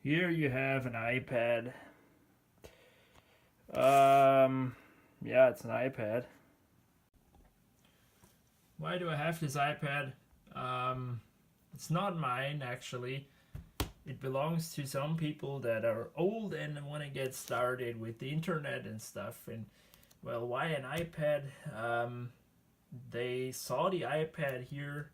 Here you have an iPad. Um, yeah, it's an iPad. Why do I have this iPad? Um, it's not mine actually. It belongs to some people that are old and want to get started with the internet and stuff. And well, why an iPad? They saw the iPad here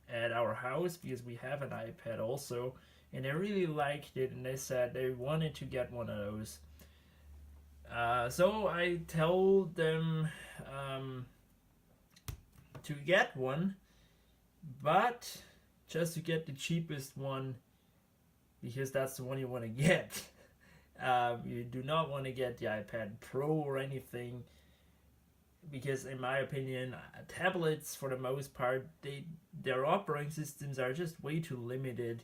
at our house because we have an iPad also, and they really liked it and they said they wanted to get one of those. So I told them um, to get one, but just to get the cheapest one because that's the one you want to get. You do not want to get the iPad Pro or anything because, in my opinion, tablets for the most part, their operating systems are just way too limited.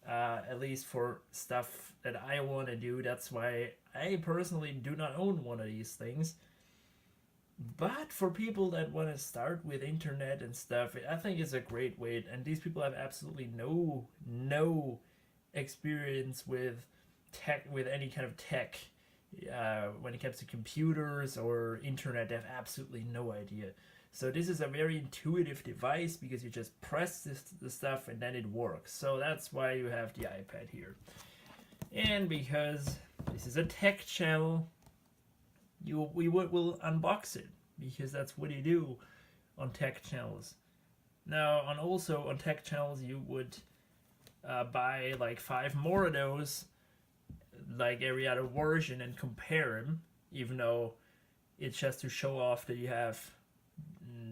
At least for stuff that I want to do. That's why I personally do not own one of these things. But for people that want to start with internet and stuff, I think it's a great way. And these people have absolutely no experience with tech, with any kind of tech. When it comes to computers or internet, they have absolutely no idea. So this is a very intuitive device because you just press the stuff and then it works. So that's why you have the iPad here. And because this is a tech channel, will unbox it because that's what you do on tech channels. Now, on tech channels, you would buy like 5 more of those, like every other version, and compare them. Even though it's just to show off that you have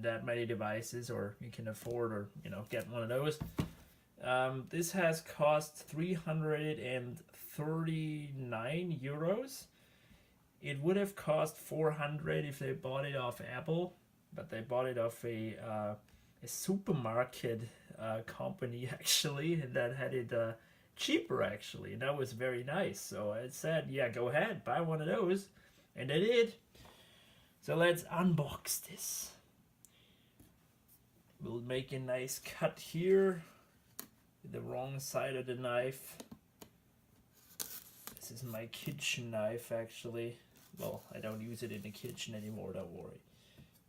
that many devices, or you can afford, or get one of those. This has cost 339 euros. It would have cost 400 if they bought it off Apple, but they bought it off a supermarket company actually that had it cheaper actually, and that was very nice. So I said, yeah, go ahead, buy one of those, and they did. So let's unbox this. We'll make a nice cut here with the wrong side of the knife. This is my kitchen knife actually. Well, I don't use it in the kitchen anymore, don't worry.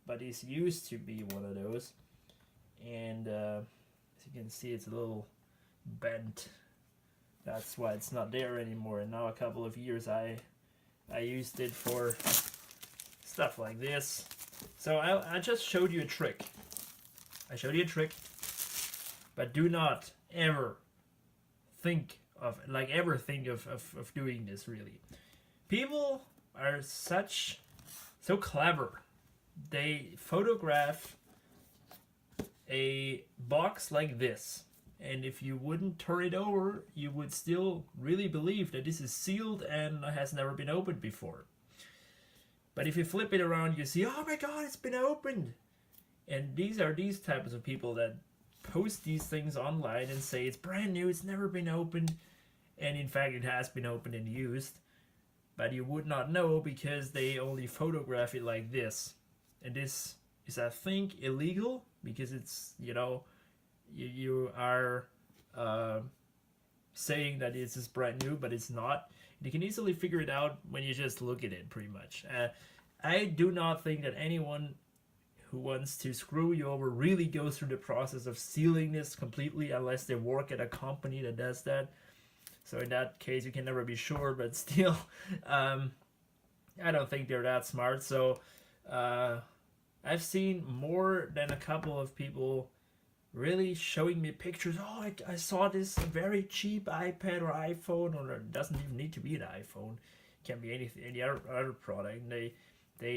But it used to be one of those. And as you can see, it's a little bent. That's why it's not there anymore. And now a couple of years I used it for stuff like this. So I just showed you a trick. But do not ever think of doing this really. People are so clever. They photograph a box like this, and if you wouldn't turn it over, you would still really believe that this is sealed and has never been opened before. But if you flip it around, you see, oh my god, it's been opened. And these are these types of people that post these things online and say it's brand new, it's never been opened, and in fact it has been opened and used, but you would not know because they only photograph it like this. And this is, I think, illegal because it's, you are saying that this is brand new, but it's not. You can easily figure it out when you just look at it, pretty much. I do not think that anyone who wants to screw you over really goes through the process of sealing this completely unless they work at a company that does that. So in that case, you can never be sure, but still, I don't think they're that smart. So I've seen more than a couple of people really showing me pictures. Oh, I saw this very cheap iPad or iPhone, or it doesn't even need to be an iPhone. It can be any other product. And they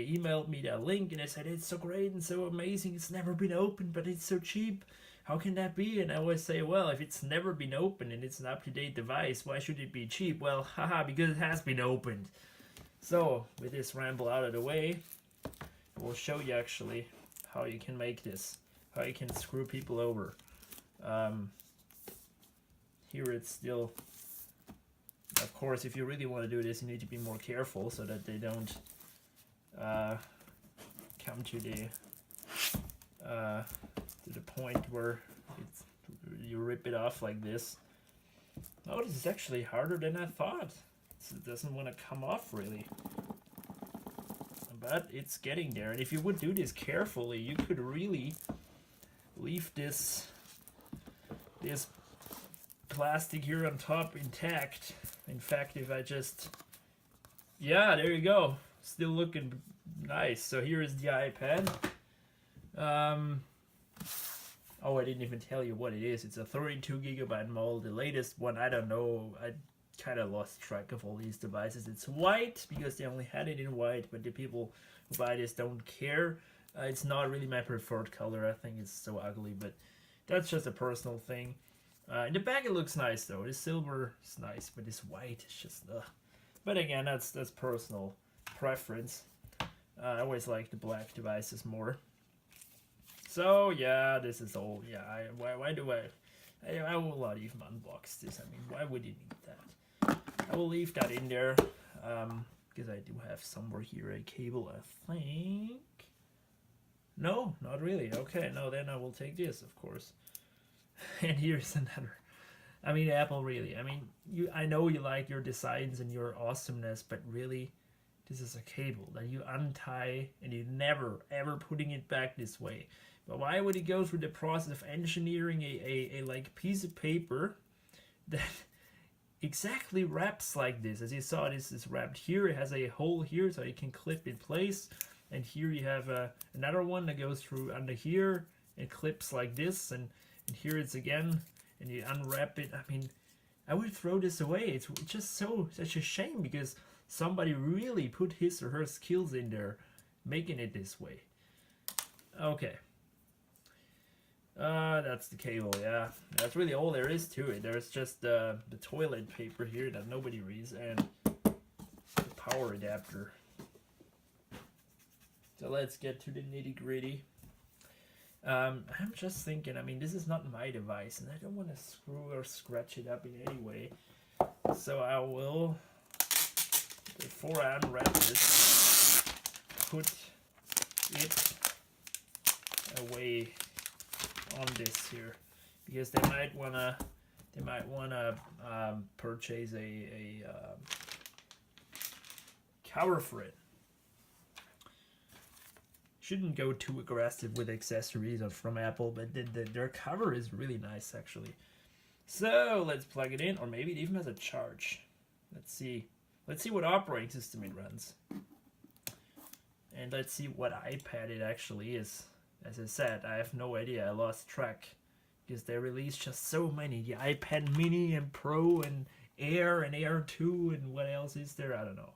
emailed me that link and they said it's so great and so amazing. It's never been opened, but it's so cheap. How can that be? And I always say, well, if it's never been opened and it's an up-to-date device, why should it be cheap? Well, haha, because it has been opened. So with this ramble out of the way, we'll show you actually how you can make this, how you can screw people over. Here it's still, of course, if you really want to do this, you need to be more careful so that they don't come to the point where you rip it off like this. Oh, this is actually harder than I thought. It doesn't want to come off really. But it's getting there. And if you would do this carefully, you could really leave this plastic here on top intact. In fact, if I just... Yeah, there you go. Still looking nice. So here is the iPad. Oh, I didn't even tell you what it is. It's a 32GB mold. The latest one, I don't know. I kind of lost track of all these devices. It's white because they only had it in white, but the people who buy this don't care. It's not really my preferred color. I think it's so ugly, but that's just a personal thing. In the back, it looks nice though. This silver is nice, but this white is just ugh. But again, that's personal preference. I always like the black devices more. So yeah, this is all. Yeah, why do I will not even unbox this. I mean, why would you need that? I will leave that in there because I do have somewhere here a cable, I think. No, not really. Okay, no, then I will take this, of course. And here's another. I mean, Apple, really. I mean, I know you like your designs and your awesomeness, but really, this is a cable that you untie and you never ever putting it back this way. But why would you go through the process of engineering a like piece of paper that exactly wraps like this? As you saw, this is wrapped here. It has a hole here so you can clip in place. And here you have another one that goes through under here and clips like this. And here it's again, and you unwrap it. I mean, I would throw this away. It's just such a shame because somebody really put his or her skills in there making it this way. Okay. That's the cable, yeah. That's really all there is to it. There's just the toilet paper here that nobody reads and the power adapter. So let's get to the nitty gritty. I'm just thinking, I mean, this is not my device and I don't want to screw or scratch it up in any way. So I will, before I unwrap this, put it away on this here because they might wanna purchase a cover for it. Shouldn't go too aggressive with accessories from Apple, but their cover is really nice actually. So let's plug it in, or maybe it even has a charge. Let's see what operating system it runs, and let's see what iPad it actually is. As I said, I have no idea. I lost track because they released just so many. The iPad Mini and Pro and Air and Air 2 and what else is there? I don't know.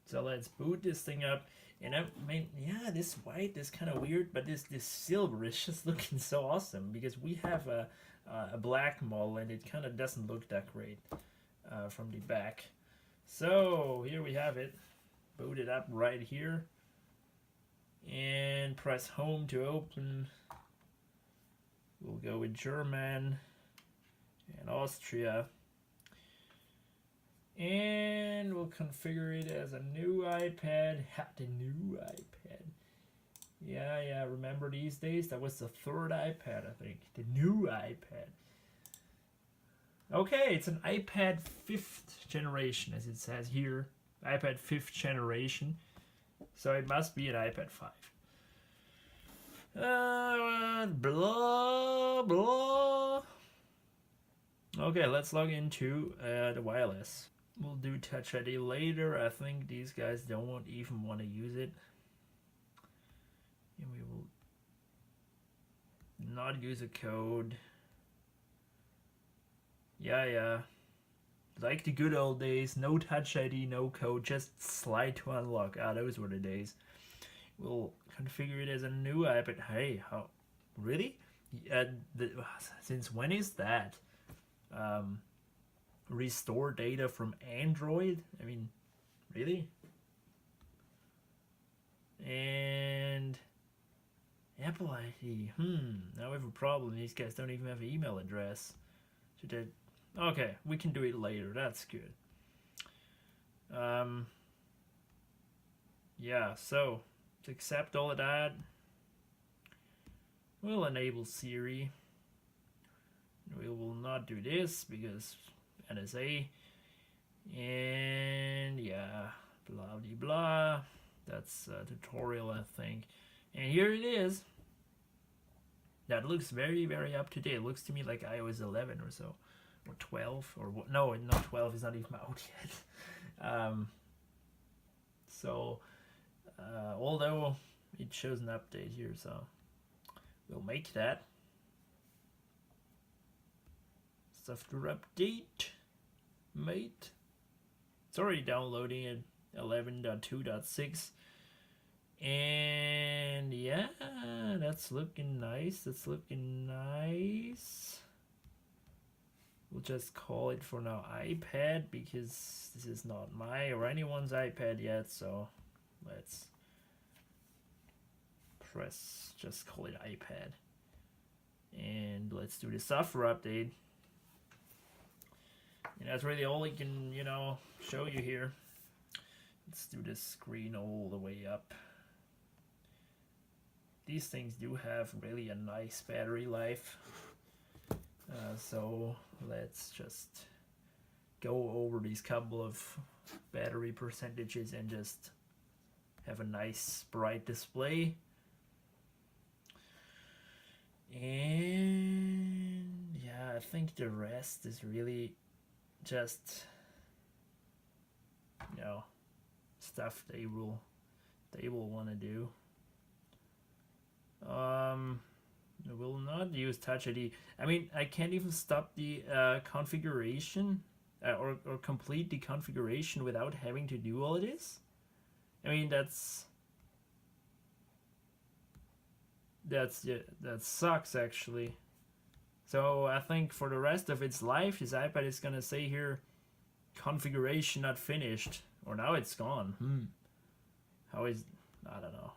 So let's boot this thing up. And I mean, yeah, this white is kind of weird, but this silver is just looking so awesome because we have a black model and it kind of doesn't look that great from the back. So here we have it. Boot it up right here. And press home to open. We'll go with German and Austria. And we'll configure it as a new iPad. The new iPad. Yeah, remember these days? That was the third iPad, I think. The new iPad. Okay, it's an iPad 5th generation, as it says here. iPad 5th generation. So it must be an iPad 5. Blah, blah. Okay, let's log into the wireless. We'll do Touch ID later. I think these guys don't even want to use it. And we will not use a code. Yeah. Like the good old days, no Touch ID, no code, just slide to unlock. Those were the days. We'll configure it as a new iPad. Hey, how? Really? Since when is that? Restore data from Android? I mean, really? And Apple ID. Now we have a problem. These guys don't even have an email address. Okay, we can do it later. That's good. Yeah, so to accept all of that, we'll enable Siri. We will not not do this because NSA. And yeah, blah blah blah. That's a tutorial, I think. And here it is. That looks very, very up to date. It looks to me like iOS 11 or so, or 12, or no, not 12. It's not even out yet. So, although it shows an update here, so we'll make that software update, mate. It's already downloading at 11.2.6. And yeah, that's looking nice. That's looking nice. We'll just call it for now iPad because this is not my or anyone's iPad yet. So let's just call it iPad. And let's do the software update. And that's really all I can, show you here. Let's do this screen all the way up. These things do have really a nice battery life. So let's just go over these couple of battery percentages and just have a nice bright display. And yeah, I think the rest is really just stuff they will want to do. I will not use Touch ID. I mean, I can't even stop the configuration or complete the configuration without having to do all of this. I mean, that sucks actually. So I think for the rest of its life, this iPad is gonna say here, configuration not finished, or now it's gone. How is, I don't know.